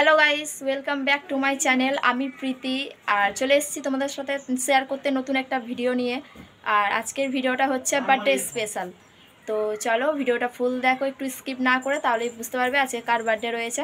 Hello guys, welcome back to my channel. আমি প্রীতি আর চলে এসেছি তোমাদের সাথে শেয়ার করতে নতুন একটা ভিডিও নিয়ে। আর আজকের ভিডিওটা হচ্ছে বার্থডে স্পেশাল। তো চলো ভিডিওটা ফুল দেখো, একটু স্কিপ না করে, তাহলেই বুঝতে পারবে আজকে কার বার্থডে রয়েছে।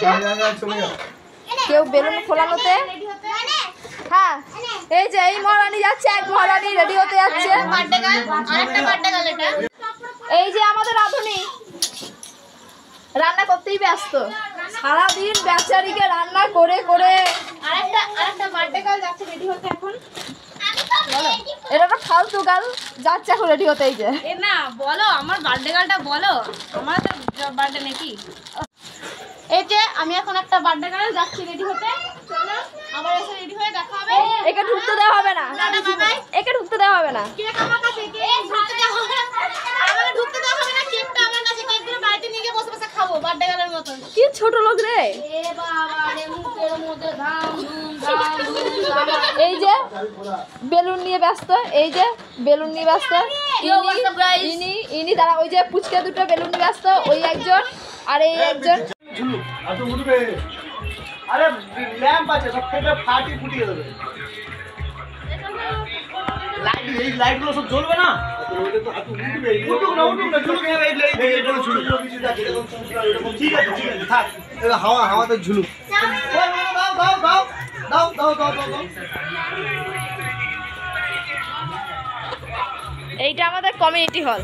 রয়েছে কেউ বেলুন ফোলানোতে। হ্যাঁ এই যে এই মহারানী যাচ্ছে, এক মহারানী রেডি হতে যাচ্ছে। এই যে আমাদের রাঁধুনি রান্না করতেই ব্যস্ত, সারাদিন বেচারিকে রান্না করে করে। আরেকটা বার্থডে গার্ল যাচ্ছে রেডি হতে এখন। বলো এটা তো ফালতু গার্ল যাচ্ছে এখন রেডি হতে। এই যে এ না বলো আমার বার্থডে গার্লটা বলো, আমার তো বার্থডে নাকি। এই যে আমি এখন একটা বার্থডে গার্ল যাচ্ছি রেডি হতে, চলো আবার এসে রেডি হয়ে দেখা হবে। একে ঢুকতে দেওয়া হবে না, একে ঢুকতে দেওয়া হবে না। কেক আমার কাছে, কেক ঢুকতে দেওয়া হবে না, আমাকে ঢুকতে দেওয়া হবে না। কেকটা আমার কাছে, কেকগুলো বাড়িতে নিয়ে গিয়ে বসে বসে খাবো বার্থডে গার্লের মতো। কি ছোট লোক রে। এ বাবা রে, মুখের মধ্যে ধাম ধুম ধাম ধুম। এই যে বেলুন নিয়ে ব্যস্ত, এই যে বেলুন নিয়ে ব্যস্ত। ইনি তারা ওই যে পুচকে দুটো বেলুন নিয়ে ব্যস্ত, ওই একজন আর এই একজন। আরে ল্যাম্প আছে, সব থেকে ফাটি ফুটিয়ে দেবে। লাইট, এই লাইটগুলো সব জ্বলবে না। উঠুক না, ঝুলুক। ঠিক আছে ঠিক আছে, থাক। এবার হাওয়াতে ঝুলুক। দাও। এইটা আমাদের কমিউনিটি হল।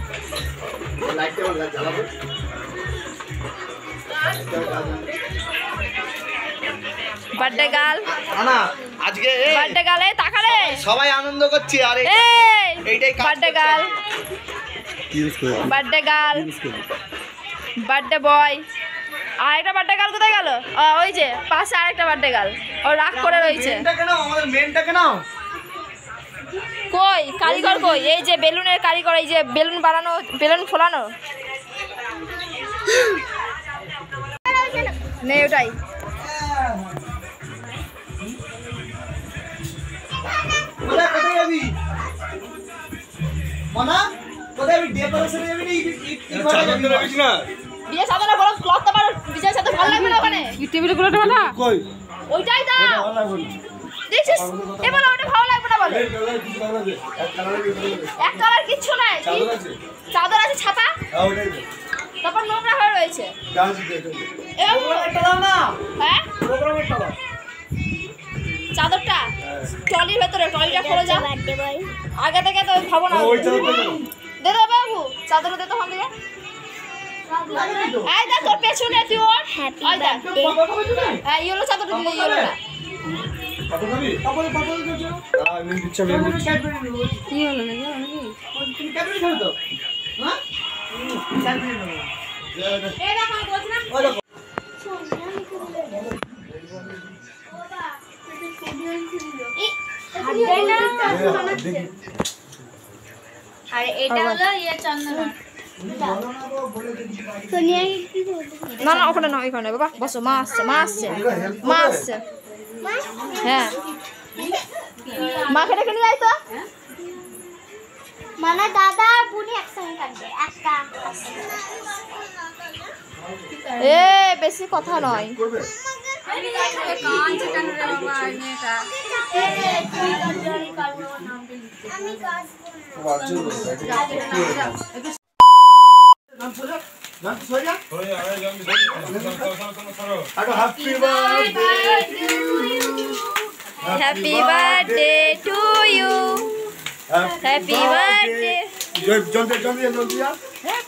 বার্থডে গার্ল না আজকে বার্থডে গার্লে তাকালে সবাই আনন্দ করছে। আরে এইটাই birthday girl, birthday girl, birthday boy. আর একটা বার্থডে গার্ল কোথায় গেল? ওই যে পাশে আরেকটা বার্থডে গার্ল, ও রাগ করে রয়েছে। আমাদের মেনটাকে নাও। কই কারিগর কই? এই যে বেলুনের কারিগর, এই যে বেলুন বানানো, বেলুন ফোলানো নেই, ওটাই। কোথায় যাবি মনা? কোথায় যাবি? ডেকোরেশনে যাবি না? বিয়ে সাজানো বড় ক্লথ তো পারো, বিয়ের সাথে ভালো লাগবে না ওখানে। কি টেবিলগুলো তো না কই? ওইটাই দাও। দেখছিস এবার ওটা ভালো লাগবে না বলে। এক কালার কিচ্ছু নাই। চাদর আছে, ছাতা, তারপর নোংরা হয়ে রয়েছে। হ্যাঁ চাদরটা ট্রলির ভেতরে, ট্রলিটা খোলা যা। আগে থেকে তো ভাবো না। দে দাও বাবু চাদর, দে তো ভালো লাগে। এই দেখ তোর পেছনে তুই ওর ওই দেখ। হ্যাঁ ইয়েলো চাদরটা দিলে, ইয়েলোটা কি হলো আর এটা হলো ইয়ে চন্দনা। না না ওখানে না, ওইখানে বাবা বসো। মা আসছে, মা আসছে, মা আসছে। হ্যাঁ মাকে ডেকে নিয়ে যাই তো। মানে দাদা আর বুনি একসঙ্গে কাটবে একটা। এ বেশি কথা নয়। Happy birthday to you, happy birthday.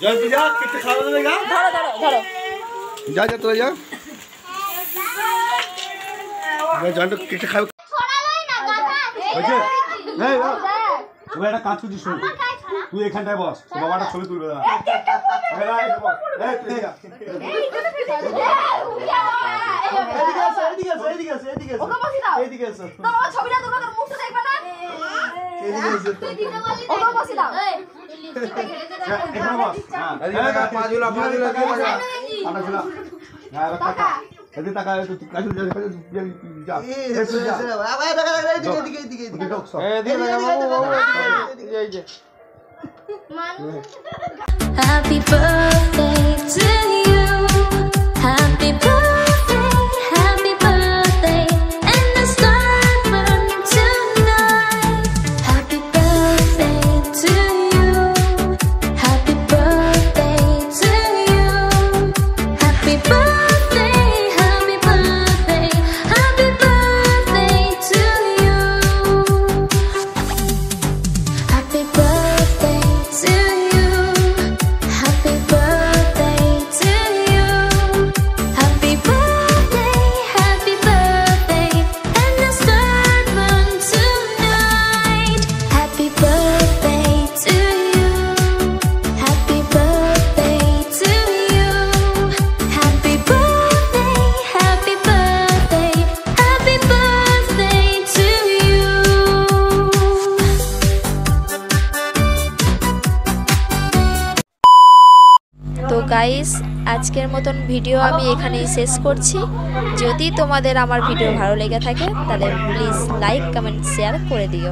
জলদি যা, কেটে খাওয়া দেবে। ধরো ধরো ধরো, যা তোরা যা, জলদি কেটে খাও। একটা কাজ করছিস, শোন তুই এখানটায় বস, বাবাটা ছবি তুলবে। Happy birthday to you. Happy birthday, happy birthday, and the star burning tonight. Happy birthday to you. Happy birthday to you. Happy birthday, happy guys, আজকের মতন ভিডিও আমি এখানেই শেষ করছি। যদি তোমাদের আমার ভিডিও ভালো লেগে থাকে তাহলে প্লিজ লাইক কমেন্ট শেয়ার করে দিও।